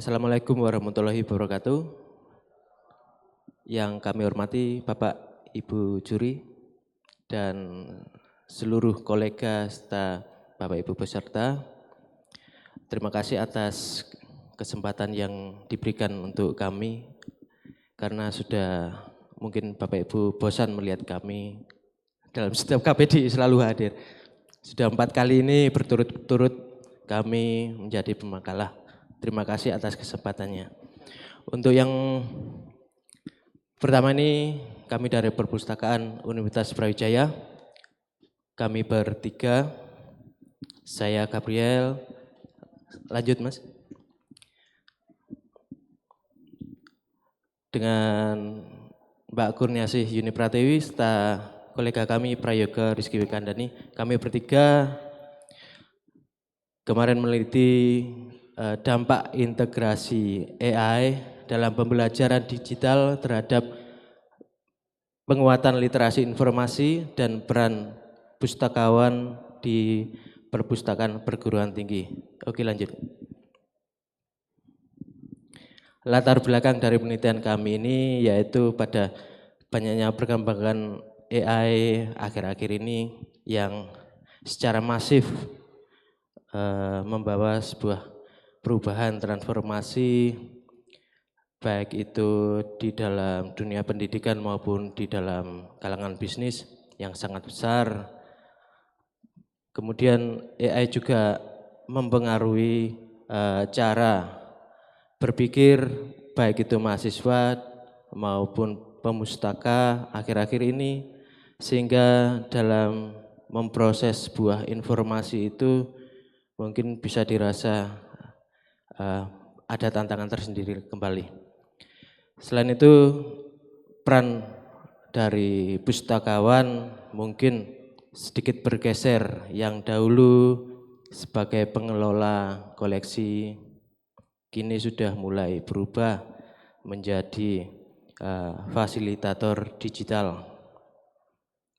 Assalamualaikum warahmatullahi wabarakatuh. Yang kami hormati Bapak Ibu Juri dan seluruh kolega serta Bapak Ibu peserta. Terima kasih atas kesempatan yang diberikan untuk kami karena sudah mungkin Bapak Ibu bosan melihat kami dalam setiap KPD selalu hadir. Sudah 4 kali ini berturut-turut kami menjadi pemakalah. Terima kasih atas kesempatannya. Untuk yang pertama ini kami dari Perpustakaan Universitas Brawijaya. Kami bertiga, saya Gabriel, lanjut Mas. Dengan Mbak Kurniasih Yuni Pratewi serta kolega kami Prayoga Rizky Wikandani. Kami bertiga kemarin meneliti dampak integrasi AI dalam pembelajaran digital terhadap penguatan literasi informasi dan peran pustakawan di perpustakaan perguruan tinggi. Oke, lanjut. Latar belakang dari penelitian kami ini yaitu pada banyaknya perkembangan AI akhir-akhir ini yang secara masif membawa sebuah perubahan transformasi baik itu di dalam dunia pendidikan maupun di dalam kalangan bisnis yang sangat besar. Kemudian AI juga mempengaruhi cara berpikir baik itu mahasiswa maupun pemustaka akhir-akhir ini, sehingga dalam memproses sebuah informasi itu mungkin bisa dirasa ada tantangan tersendiri kembali. Selain itu peran dari pustakawan mungkin sedikit bergeser, yang dahulu sebagai pengelola koleksi kini sudah mulai berubah menjadi fasilitator digital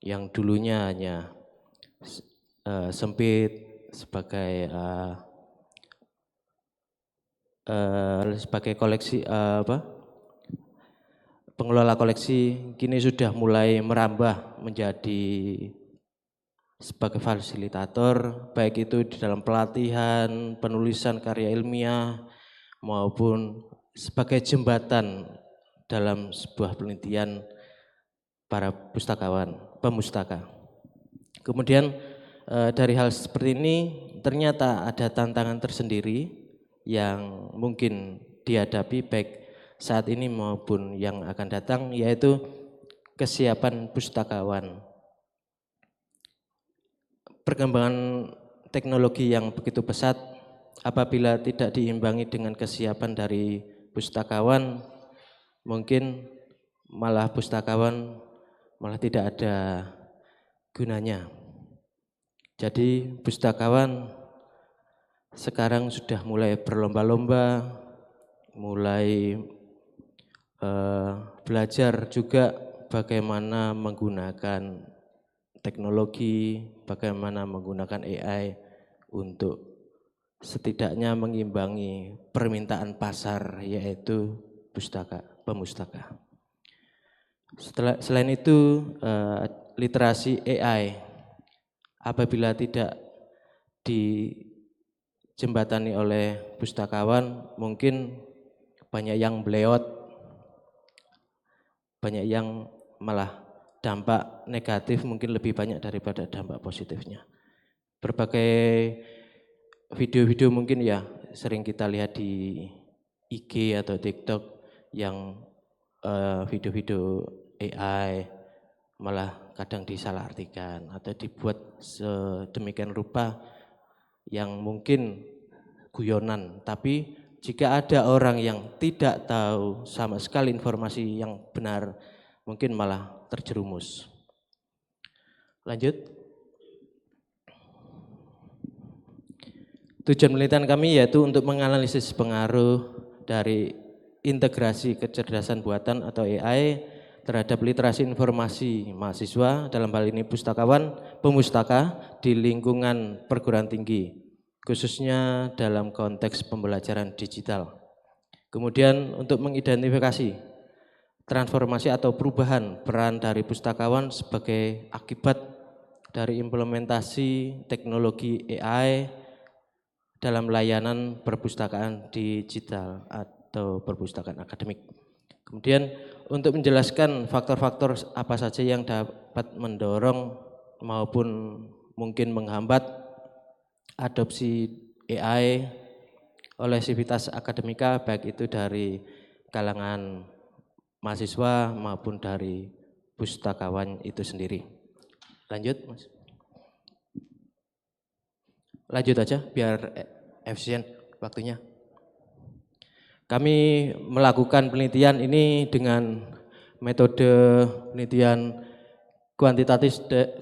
yang dulunya hanya sempit sebagai koleksi pengelola koleksi, kini sudah mulai merambah menjadi sebagai fasilitator, baik itu di dalam pelatihan, penulisan karya ilmiah, maupun sebagai jembatan dalam sebuah penelitian para pemustaka. Kemudian dari hal seperti ini ternyata ada tantangan tersendiri yang mungkin dihadapi baik saat ini maupun yang akan datang, yaitu kesiapan pustakawan. Perkembangan teknologi yang begitu pesat apabila tidak diimbangi dengan kesiapan dari pustakawan, mungkin malah pustakawan malah tidak ada gunanya. Jadi pustakawan sekarang sudah mulai berlomba-lomba, mulai belajar juga bagaimana menggunakan teknologi, bagaimana menggunakan AI untuk setidaknya mengimbangi permintaan pasar, yaitu pemustaka. Selain itu, literasi AI apabila tidak dijembatani oleh pustakawan, mungkin banyak yang beleot, banyak yang malah dampak negatif mungkin lebih banyak daripada dampak positifnya. Berbagai video-video mungkin ya sering kita lihat di IG atau TikTok yang video-video AI malah kadang disalahartikan atau dibuat sedemikian rupa yang mungkin guyonan, tapi jika ada orang yang tidak tahu sama sekali informasi yang benar, mungkin malah terjerumus. Lanjut. Tujuan penelitian kami yaitu untuk menganalisis pengaruh dari integrasi kecerdasan buatan atau AI terhadap literasi informasi mahasiswa, dalam hal ini pustakawan, pemustaka di lingkungan perguruan tinggi, khususnya dalam konteks pembelajaran digital. Kemudian untuk mengidentifikasi transformasi atau perubahan peran dari pustakawan sebagai akibat dari implementasi teknologi AI dalam layanan perpustakaan digital atau perpustakaan akademik. Kemudian untuk menjelaskan faktor-faktor apa saja yang dapat mendorong maupun mungkin menghambat adopsi AI oleh sivitas akademika, baik itu dari kalangan mahasiswa maupun dari pustakawan itu sendiri. Lanjut, Mas. Lanjut aja biar efisien waktunya. Kami melakukan penelitian ini dengan metode penelitian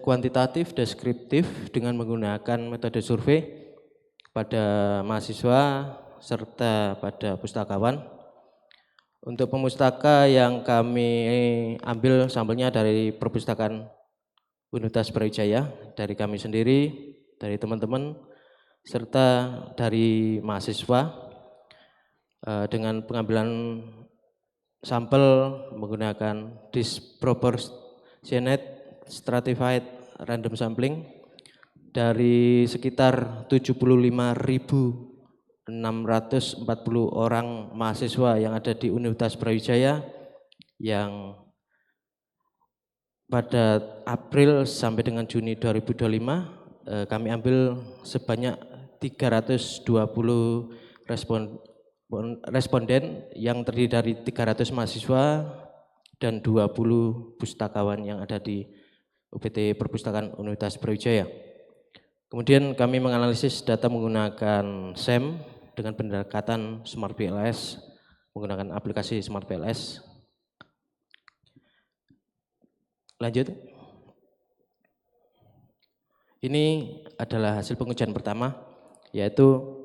kuantitatif deskriptif dengan menggunakan metode survei pada mahasiswa serta pada pustakawan. Untuk pemustaka yang kami ambil sampelnya dari perpustakaan Universitas Brawijaya, dari kami sendiri, dari teman-teman, serta dari mahasiswa dengan pengambilan sampel menggunakan disproportionate stratified random sampling dari sekitar 75.640 orang mahasiswa yang ada di Universitas Brawijaya yang pada April sampai dengan Juni 2025 kami ambil sebanyak 320 responden yang terdiri dari 300 mahasiswa dan 20 pustakawan yang ada di UPT Perpustakaan Universitas Brawijaya. Kemudian kami menganalisis data menggunakan SEM dengan pendekatan Smart PLS, menggunakan aplikasi Smart PLS. Lanjut. Ini adalah hasil pengujian pertama, yaitu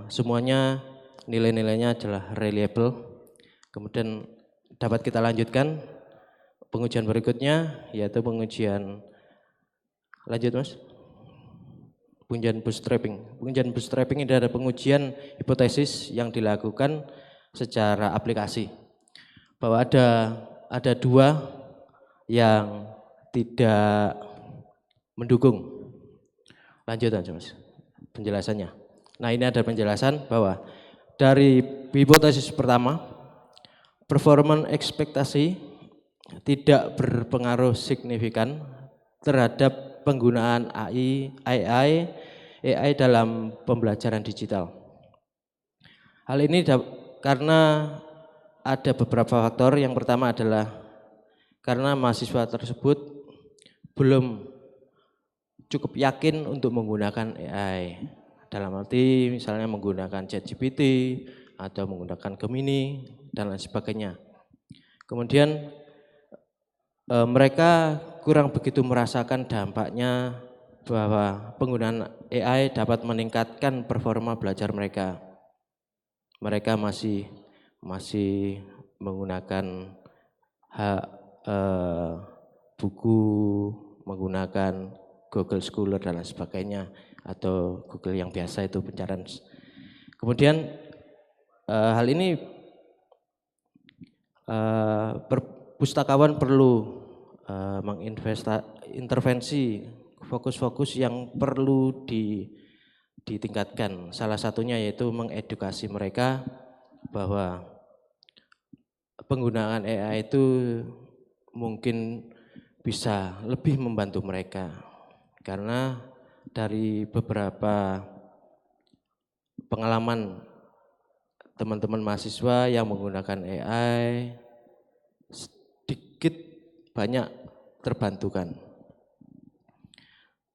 semuanya nilai-nilainya adalah reliable. Kemudian dapat kita lanjutkan pengujian berikutnya, yaitu pengujian, lanjut Mas. Pengujian bootstrapping. Pengujian bootstrapping ini adalah pengujian hipotesis yang dilakukan secara aplikasi. Bahwa ada dua yang tidak mendukung. Lanjut aja Mas penjelasannya. Nah, ini ada penjelasan bahwa dari hipotesis pertama, performance ekspektasi tidak berpengaruh signifikan terhadap penggunaan AI dalam pembelajaran digital. Hal ini karena ada beberapa faktor. Yang pertama adalah karena mahasiswa tersebut belum cukup yakin untuk menggunakan AI. Dalam arti misalnya menggunakan ChatGPT atau menggunakan Gemini dan lain sebagainya. Kemudian mereka kurang begitu merasakan dampaknya bahwa penggunaan AI dapat meningkatkan performa belajar mereka. Mereka masih menggunakan buku, menggunakan Google Scholar dan lain sebagainya, atau Google yang biasa itu pencarian. Kemudian hal ini pustakawan perlu mengintervensi fokus-fokus yang perlu ditingkatkan. Salah satunya yaitu mengedukasi mereka bahwa penggunaan AI itu mungkin bisa lebih membantu mereka. Karena dari beberapa pengalaman teman-teman mahasiswa yang menggunakan AI sedikit banyak terbantukan.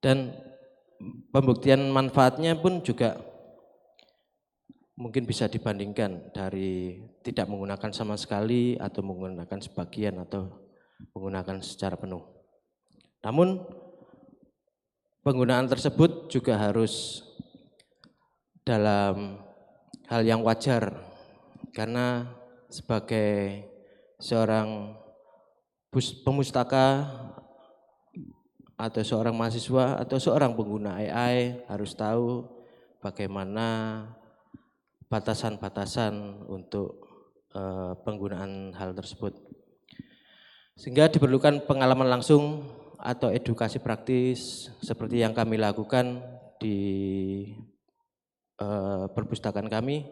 Dan pembuktian manfaatnya pun juga mungkin bisa dibandingkan dari tidak menggunakan sama sekali atau menggunakan sebagian atau menggunakan secara penuh. Namun penggunaan tersebut juga harus dalam hal yang wajar, karena sebagai seorang pemustaka atau seorang mahasiswa atau seorang pengguna AI harus tahu bagaimana batasan-batasan untuk penggunaan hal tersebut. Sehingga diperlukan pengalaman langsung atau edukasi praktis seperti yang kami lakukan di perpustakaan kami.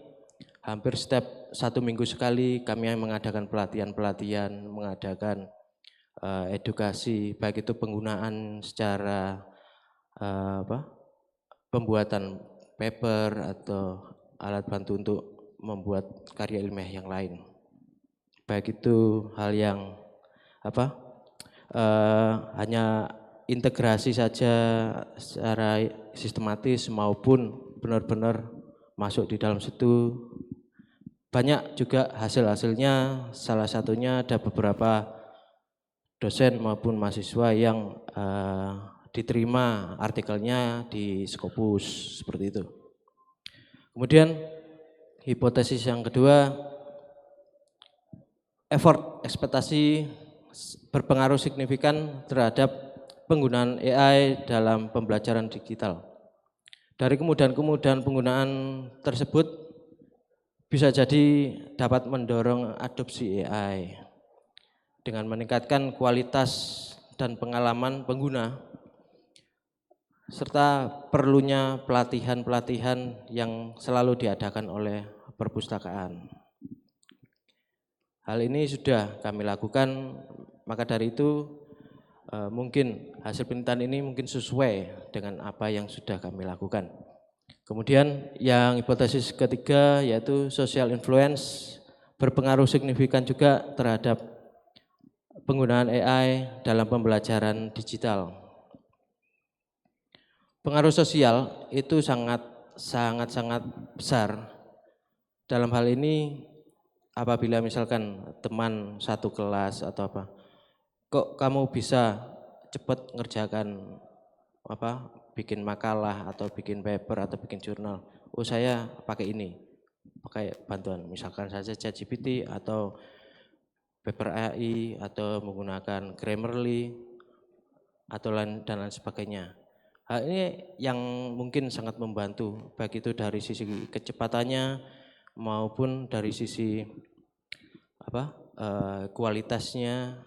Hampir setiap 1 minggu sekali kami mengadakan pelatihan-pelatihan, mengadakan edukasi, baik itu penggunaan secara pembuatan paper atau alat bantu untuk membuat karya ilmiah yang lain. Baik itu hal yang hanya integrasi saja secara sistematis maupun benar-benar masuk di dalam situ. Banyak juga hasil-hasilnya, salah satunya ada beberapa dosen maupun mahasiswa yang diterima artikelnya di Scopus, seperti itu. Kemudian hipotesis yang kedua, effort ekspektasi berpengaruh signifikan terhadap penggunaan AI dalam pembelajaran digital. Dari kemudahan-kemudahan penggunaan tersebut bisa jadi dapat mendorong adopsi AI dengan meningkatkan kualitas dan pengalaman pengguna serta perlunya pelatihan-pelatihan yang selalu diadakan oleh perpustakaan. Hal ini sudah kami lakukan, maka dari itu mungkin hasil penelitian ini mungkin sesuai dengan apa yang sudah kami lakukan. Kemudian yang hipotesis ketiga yaitu social influence berpengaruh signifikan juga terhadap penggunaan AI dalam pembelajaran digital. Pengaruh sosial itu sangat besar. Dalam hal ini apabila misalkan teman satu kelas atau apa, kok kamu bisa cepat ngerjakan bikin makalah atau bikin paper atau bikin jurnal. Oh saya pakai ini, pakai bantuan misalkan saja ChatGPT atau paper AI atau menggunakan Grammarly atau dan lain sebagainya. Hal ini yang mungkin sangat membantu, baik itu dari sisi kecepatannya maupun dari sisi kualitasnya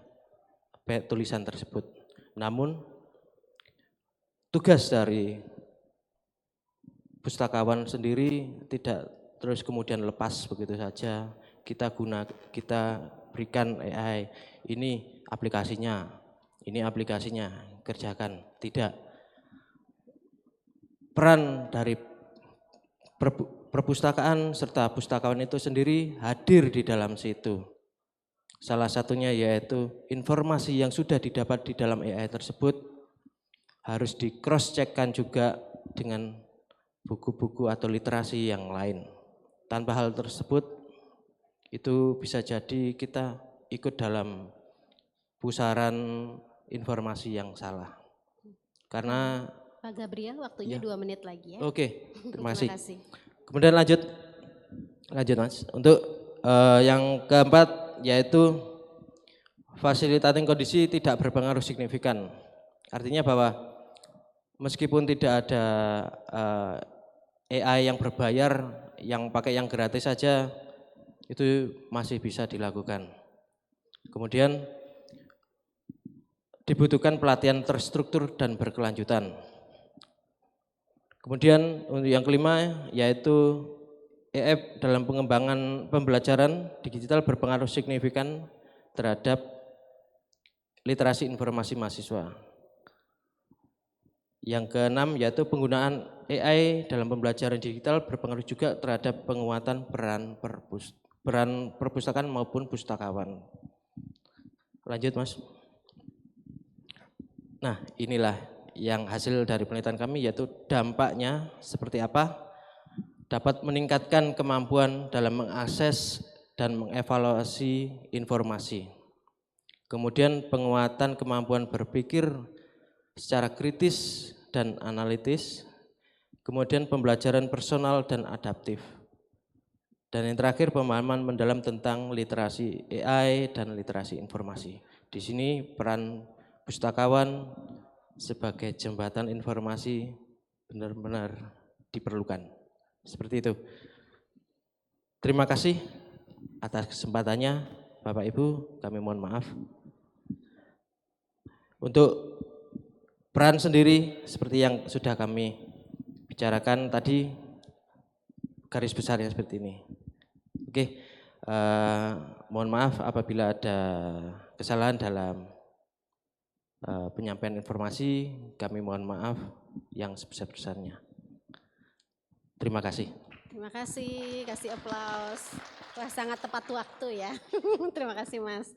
tulisan tersebut. Namun tugas dari pustakawan sendiri tidak terus kemudian lepas begitu saja. Kita berikan AI, ini aplikasinya, kerjakan. Tidak. Peran dari perpustakaan serta pustakawan itu sendiri hadir di dalam situ. Salah satunya yaitu informasi yang sudah didapat di dalam AI tersebut harus di cross checkkan juga dengan buku-buku atau literasi yang lain. Tanpa hal tersebut itu bisa jadi kita ikut dalam pusaran informasi yang salah. Karena Pak Gabriel, waktunya 2 menit lagi ya. Oke, terima kasih. Terima kasih. Kemudian lanjut Mas. Untuk yang keempat yaitu facilitating kondisi tidak berpengaruh signifikan. Artinya bahwa meskipun tidak ada AI yang berbayar, yang pakai yang gratis saja itu masih bisa dilakukan. Kemudian dibutuhkan pelatihan terstruktur dan berkelanjutan. Kemudian untuk yang kelima yaitu AI dalam pengembangan pembelajaran digital berpengaruh signifikan terhadap literasi informasi mahasiswa. Yang keenam yaitu penggunaan AI dalam pembelajaran digital berpengaruh juga terhadap penguatan peran perpustakaan maupun pustakawan. Lanjut Mas. Nah inilah yang hasil dari penelitian kami yaitu dampaknya seperti apa, dapat meningkatkan kemampuan dalam mengakses dan mengevaluasi informasi. Kemudian penguatan kemampuan berpikir secara kritis dan analitis, kemudian pembelajaran personal dan adaptif. Dan yang terakhir pemahaman mendalam tentang literasi AI dan literasi informasi. Di sini peran pustakawan sebagai jembatan informasi benar-benar diperlukan. Seperti itu. Terima kasih atas kesempatannya, Bapak Ibu, kami mohon maaf. Untuk peran sendiri seperti yang sudah kami bicarakan tadi, garis besarnya seperti ini. Oke, mohon maaf apabila ada kesalahan dalam penyampaian informasi, kami mohon maaf yang sebesar-besarnya. Terima kasih. Terima kasih, kasih aplaus. Wah, sangat tepat waktu ya. Terima kasih Mas.